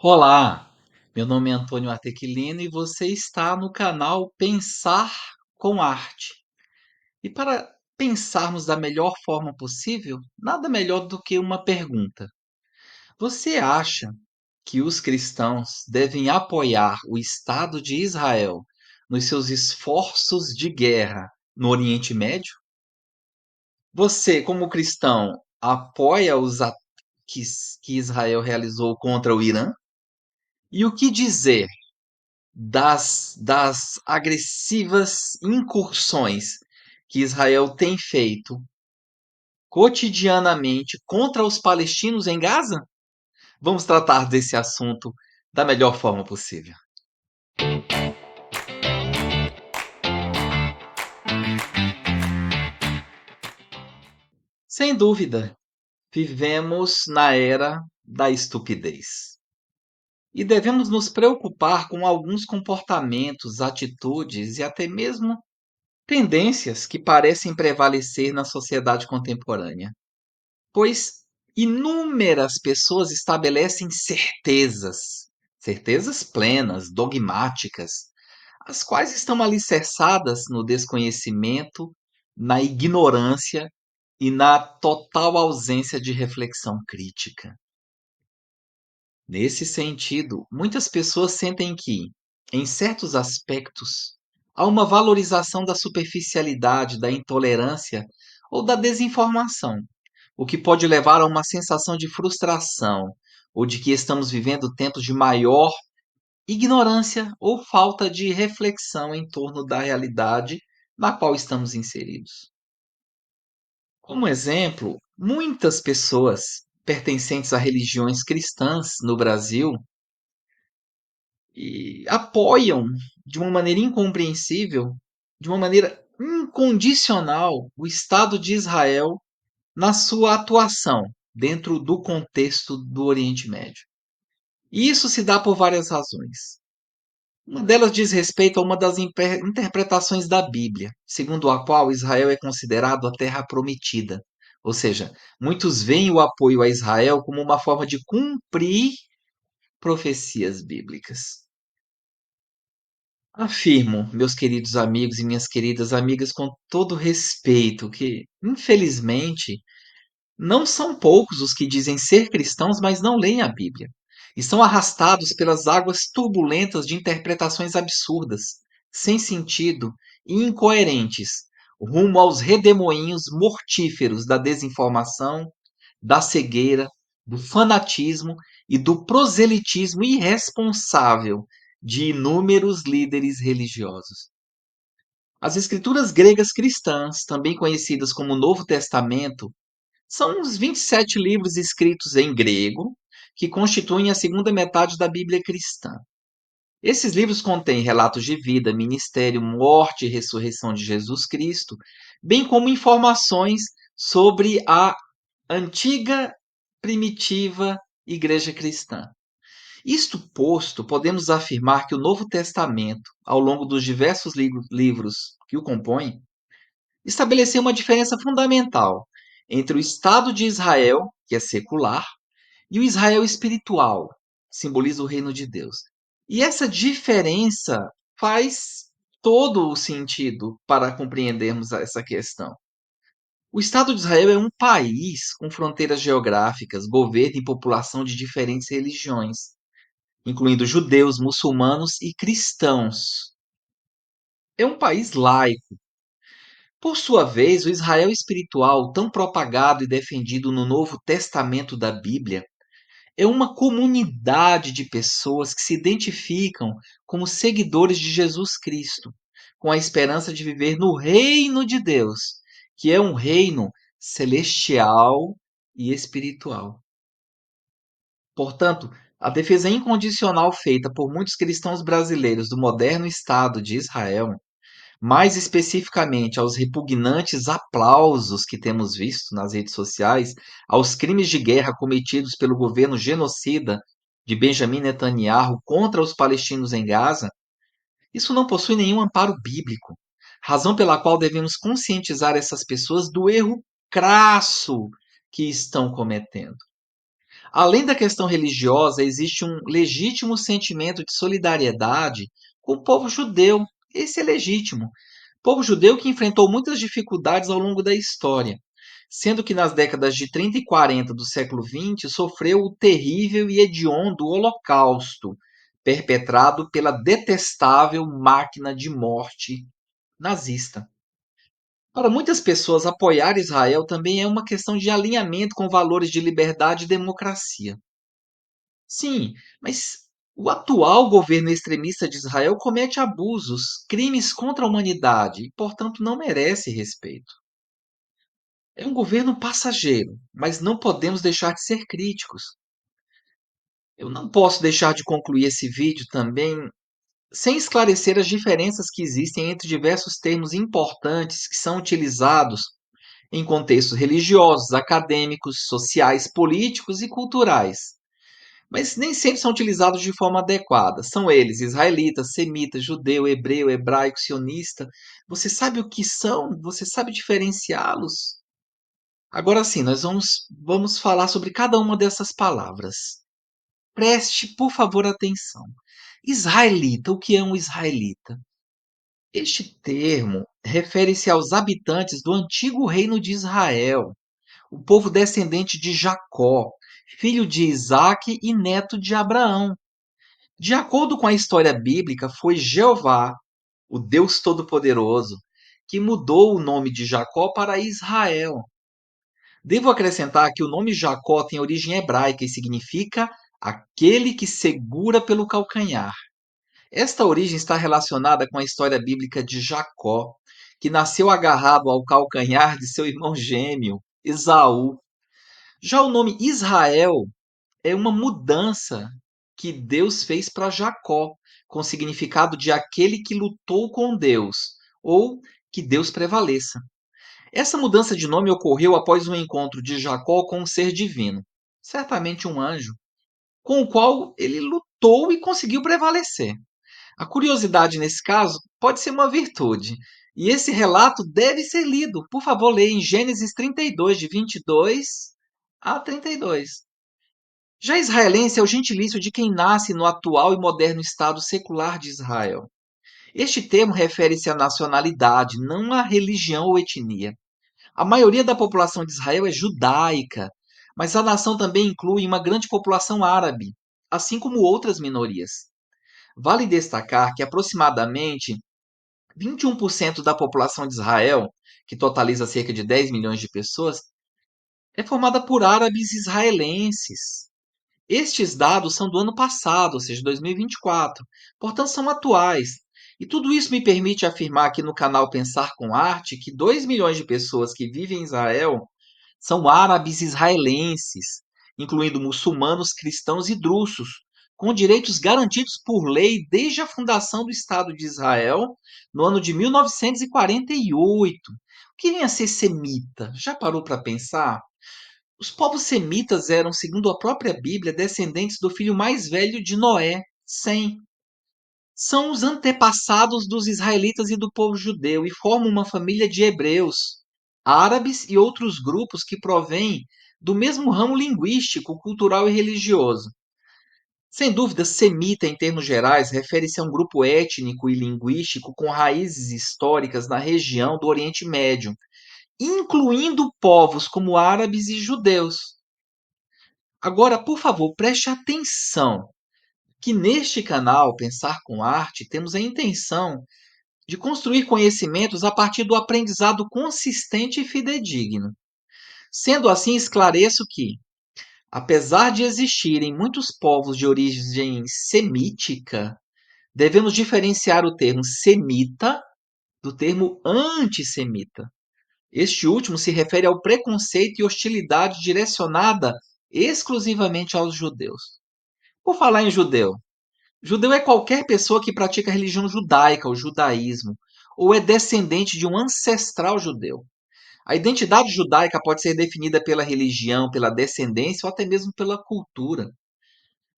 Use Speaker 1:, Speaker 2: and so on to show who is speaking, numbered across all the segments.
Speaker 1: Olá, meu nome é Antônio Artequilino e você está no canal Pensar com Arte. E para pensarmos da melhor forma possível, nada melhor do que uma pergunta. Você acha que os cristãos devem apoiar o Estado de Israel nos seus esforços de guerra no Oriente Médio? Você, como cristão, apoia os ataques que Israel realizou contra o Irã? E o que dizer das agressivas incursões que Israel tem feito cotidianamente contra os palestinos em Gaza? Vamos tratar desse assunto da melhor forma possível. Sem dúvida, vivemos na era da estupidez. E devemos nos preocupar com alguns comportamentos, atitudes e até mesmo tendências que parecem prevalecer na sociedade contemporânea. Pois inúmeras pessoas estabelecem certezas plenas, dogmáticas, as quais estão alicerçadas no desconhecimento, na ignorância e na total ausência de reflexão crítica. Nesse sentido, muitas pessoas sentem que, em certos aspectos, há uma valorização da superficialidade, da intolerância ou da desinformação, o que pode levar a uma sensação de frustração ou de que estamos vivendo tempos de maior ignorância ou falta de reflexão em torno da realidade na qual estamos inseridos. Como exemplo, muitas pessoas pertencentes a religiões cristãs no Brasil e apoiam de uma maneira incompreensível, de uma maneira incondicional, o Estado de Israel na sua atuação dentro do contexto do Oriente Médio. E isso se dá por várias razões. Uma delas diz respeito a uma das interpretações da Bíblia, segundo a qual Israel é considerado a terra prometida. Ou seja, muitos veem o apoio a Israel como uma forma de cumprir profecias bíblicas. Afirmo, meus queridos amigos e minhas queridas amigas, com todo respeito, que, infelizmente, não são poucos os que dizem ser cristãos, mas não leem a Bíblia. E são arrastados pelas águas turbulentas de interpretações absurdas, sem sentido e incoerentes, rumo aos redemoinhos mortíferos da desinformação, da cegueira, do fanatismo e do proselitismo irresponsável de inúmeros líderes religiosos. As escrituras gregas cristãs, também conhecidas como Novo Testamento, são os 27 livros escritos em grego que constituem a segunda metade da Bíblia cristã. Esses livros contêm relatos de vida, ministério, morte e ressurreição de Jesus Cristo, bem como informações sobre a antiga, primitiva igreja cristã. Isto posto, podemos afirmar que o Novo Testamento, ao longo dos diversos livros que o compõem, estabeleceu uma diferença fundamental entre o Estado de Israel, que é secular, e o Israel espiritual, que simboliza o reino de Deus. E essa diferença faz todo o sentido para compreendermos essa questão. O Estado de Israel é um país com fronteiras geográficas, governo e população de diferentes religiões, incluindo judeus, muçulmanos e cristãos. É um país laico. Por sua vez, o Israel espiritual, tão propagado e defendido no Novo Testamento da Bíblia, é uma comunidade de pessoas que se identificam como seguidores de Jesus Cristo, com a esperança de viver no reino de Deus, que é um reino celestial e espiritual. Portanto, a defesa incondicional feita por muitos cristãos brasileiros do moderno Estado de Israel, mais especificamente aos repugnantes aplausos que temos visto nas redes sociais, aos crimes de guerra cometidos pelo governo genocida de Benjamin Netanyahu contra os palestinos em Gaza, isso não possui nenhum amparo bíblico, razão pela qual devemos conscientizar essas pessoas do erro crasso que estão cometendo. Além da questão religiosa, existe um legítimo sentimento de solidariedade com o povo judeu. Esse é legítimo. Povo judeu que enfrentou muitas dificuldades ao longo da história, sendo que nas décadas de 30 e 40 do século XX sofreu o terrível e hediondo Holocausto, perpetrado pela detestável máquina de morte nazista. Para muitas pessoas, apoiar Israel também é uma questão de alinhamento com valores de liberdade e democracia. Sim, mas o atual governo extremista de Israel comete abusos, crimes contra a humanidade e, portanto, não merece respeito. É um governo passageiro, mas não podemos deixar de ser críticos. Eu não posso deixar de concluir esse vídeo também sem esclarecer as diferenças que existem entre diversos termos importantes que são utilizados em contextos religiosos, acadêmicos, sociais, políticos e culturais, mas nem sempre são utilizados de forma adequada. São eles israelita, semita, judeu, hebreu, hebraico, sionista. Você sabe o que são? Você sabe diferenciá-los? Agora sim, nós vamos falar sobre cada uma dessas palavras. Preste, por favor, atenção. Israelita, o que é um israelita? Este termo refere-se aos habitantes do antigo reino de Israel, o povo descendente de Jacó, filho de Isaque e neto de Abraão. De acordo com a história bíblica, foi Jeová, o Deus Todo-Poderoso, que mudou o nome de Jacó para Israel. Devo acrescentar que o nome Jacó tem origem hebraica e significa aquele que segura pelo calcanhar. Esta origem está relacionada com a história bíblica de Jacó, que nasceu agarrado ao calcanhar de seu irmão gêmeo, Esaú. Já o nome Israel é uma mudança que Deus fez para Jacó, com o significado de aquele que lutou com Deus, ou que Deus prevaleça. Essa mudança de nome ocorreu após um encontro de Jacó com um ser divino, certamente um anjo, com o qual ele lutou e conseguiu prevalecer. A curiosidade nesse caso pode ser uma virtude, e esse relato deve ser lido. Por favor, leia em Gênesis 32, de 22 a 32. Já israelense é o gentilício de quem nasce no atual e moderno Estado secular de Israel. Este termo refere-se à nacionalidade, não à religião ou etnia. A maioria da população de Israel é judaica, mas a nação também inclui uma grande população árabe, assim como outras minorias. Vale destacar que aproximadamente 21% da população de Israel, que totaliza cerca de 10 milhões de pessoas, é formada por árabes israelenses. Estes dados são do ano passado, ou seja, 2024, portanto são atuais. E tudo isso me permite afirmar aqui no canal Pensar com Arte que 2 milhões de pessoas que vivem em Israel são árabes israelenses, incluindo muçulmanos, cristãos e drusos, com direitos garantidos por lei desde a fundação do Estado de Israel no ano de 1948. O que vem a ser semita? Já parou para pensar? Os povos semitas eram, segundo a própria Bíblia, descendentes do filho mais velho de Noé, Sem. São os antepassados dos israelitas e do povo judeu e formam uma família de hebreus, árabes e outros grupos que provêm do mesmo ramo linguístico, cultural e religioso. Sem dúvida, semita, em termos gerais, refere-se a um grupo étnico e linguístico com raízes históricas na região do Oriente Médio, incluindo povos como árabes e judeus. Agora, por favor, preste atenção que neste canal Pensar com Arte temos a intenção de construir conhecimentos a partir do aprendizado consistente e fidedigno. Sendo assim, esclareço que, apesar de existirem muitos povos de origem semítica, devemos diferenciar o termo semita do termo antissemita. Este último se refere ao preconceito e hostilidade direcionada exclusivamente aos judeus. Por falar em judeu, judeu é qualquer pessoa que pratica a religião judaica, o judaísmo, ou é descendente de um ancestral judeu. A identidade judaica pode ser definida pela religião, pela descendência ou até mesmo pela cultura.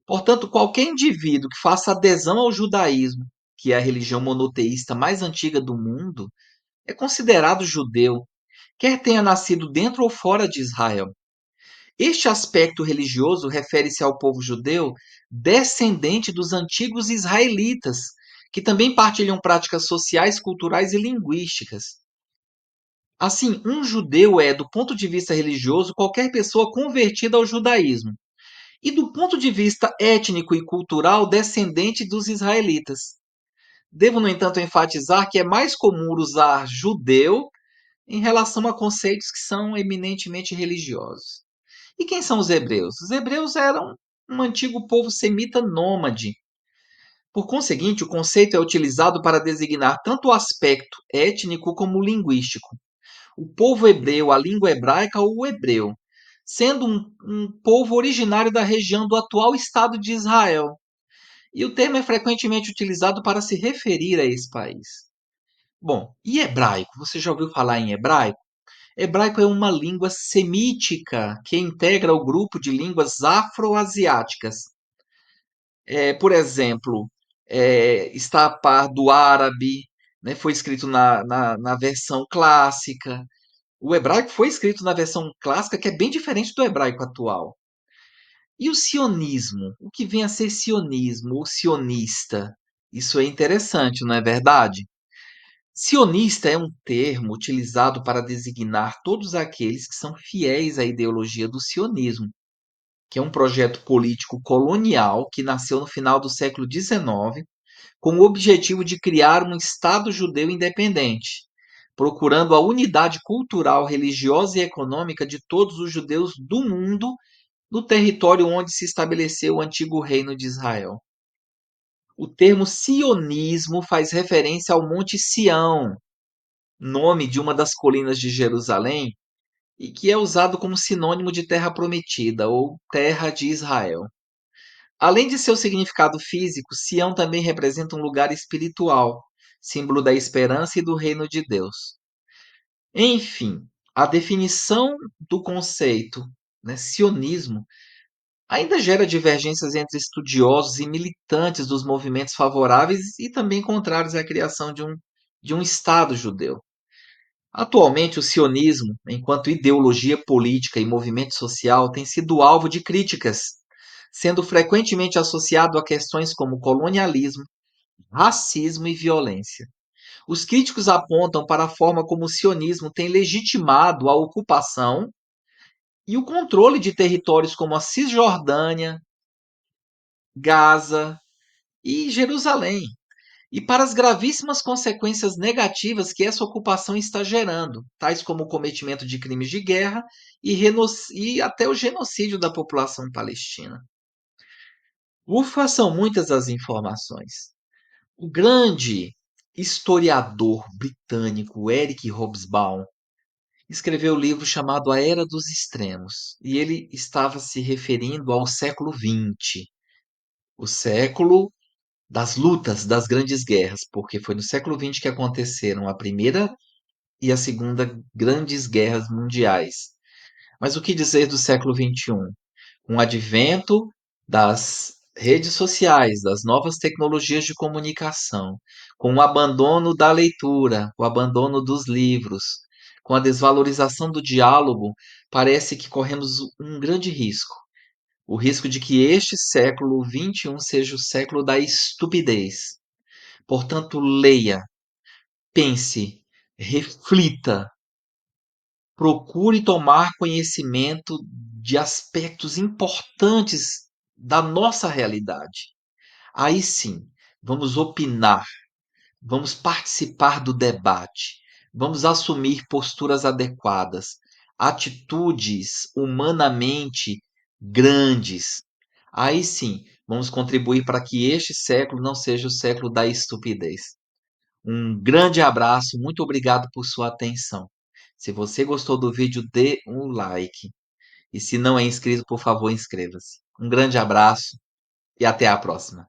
Speaker 1: Portanto, qualquer indivíduo que faça adesão ao judaísmo, que é a religião monoteísta mais antiga do mundo, é considerado judeu, quer tenha nascido dentro ou fora de Israel. Este aspecto religioso refere-se ao povo judeu descendente dos antigos israelitas, que também partilham práticas sociais, culturais e linguísticas. Assim, um judeu é, do ponto de vista religioso, qualquer pessoa convertida ao judaísmo, e do ponto de vista étnico e cultural, descendente dos israelitas. Devo, no entanto, enfatizar que é mais comum usar judeu em relação a conceitos que são eminentemente religiosos. E quem são os hebreus? Os hebreus eram um antigo povo semita nômade. Por conseguinte, o conceito é utilizado para designar tanto o aspecto étnico como o linguístico. O povo hebreu, a língua hebraica ou o hebreu, sendo um povo originário da região do atual Estado de Israel. E o termo é frequentemente utilizado para se referir a esse país. Bom, e hebraico? Você já ouviu falar em hebraico? Hebraico é uma língua semítica que integra o grupo de línguas afroasiáticas. Por exemplo, está a par do árabe, né, foi escrito na versão clássica. O hebraico foi escrito na versão clássica, que é bem diferente do hebraico atual. E o sionismo? O que vem a ser sionismo ou sionista? Isso é interessante, não é verdade? Sionista é um termo utilizado para designar todos aqueles que são fiéis à ideologia do sionismo, que é um projeto político colonial que nasceu no final do século XIX, com o objetivo de criar um Estado judeu independente, procurando a unidade cultural, religiosa e econômica de todos os judeus do mundo no território onde se estabeleceu o antigo reino de Israel. O termo sionismo faz referência ao Monte Sião, nome de uma das colinas de Jerusalém, e que é usado como sinônimo de terra prometida ou terra de Israel. Além de seu significado físico, Sião também representa um lugar espiritual, símbolo da esperança e do reino de Deus. Enfim, a definição do conceito, né, sionismo, ainda gera divergências entre estudiosos e militantes dos movimentos favoráveis e também contrários à criação de um Estado judeu. Atualmente, o sionismo, enquanto ideologia política e movimento social, tem sido alvo de críticas, sendo frequentemente associado a questões como colonialismo, racismo e violência. Os críticos apontam para a forma como o sionismo tem legitimado a ocupação e o controle de territórios como a Cisjordânia, Gaza e Jerusalém, e para as gravíssimas consequências negativas que essa ocupação está gerando, tais como o cometimento de crimes de guerra e até o genocídio da população palestina. Ufa, são muitas as informações. O grande historiador britânico Eric Hobsbawm escreveu um livro chamado A Era dos Extremos, e ele estava se referindo ao século XX, o século das lutas, das grandes guerras, porque foi no século XX que aconteceram a Primeira e a Segunda grandes guerras mundiais. Mas o que dizer do século XXI? Com o advento das redes sociais, das novas tecnologias de comunicação, com o abandono da leitura, o abandono dos livros, com a desvalorização do diálogo, parece que corremos um grande risco. O risco de que este século XXI seja o século da estupidez. Portanto, leia, pense, reflita, procure tomar conhecimento de aspectos importantes da nossa realidade. Aí sim, vamos opinar, vamos participar do debate, vamos assumir posturas adequadas, atitudes humanamente grandes. Aí sim, vamos contribuir para que este século não seja o século da estupidez. Um grande abraço, muito obrigado por sua atenção. Se você gostou do vídeo, dê um like. E se não é inscrito, por favor, inscreva-se. Um grande abraço e até a próxima.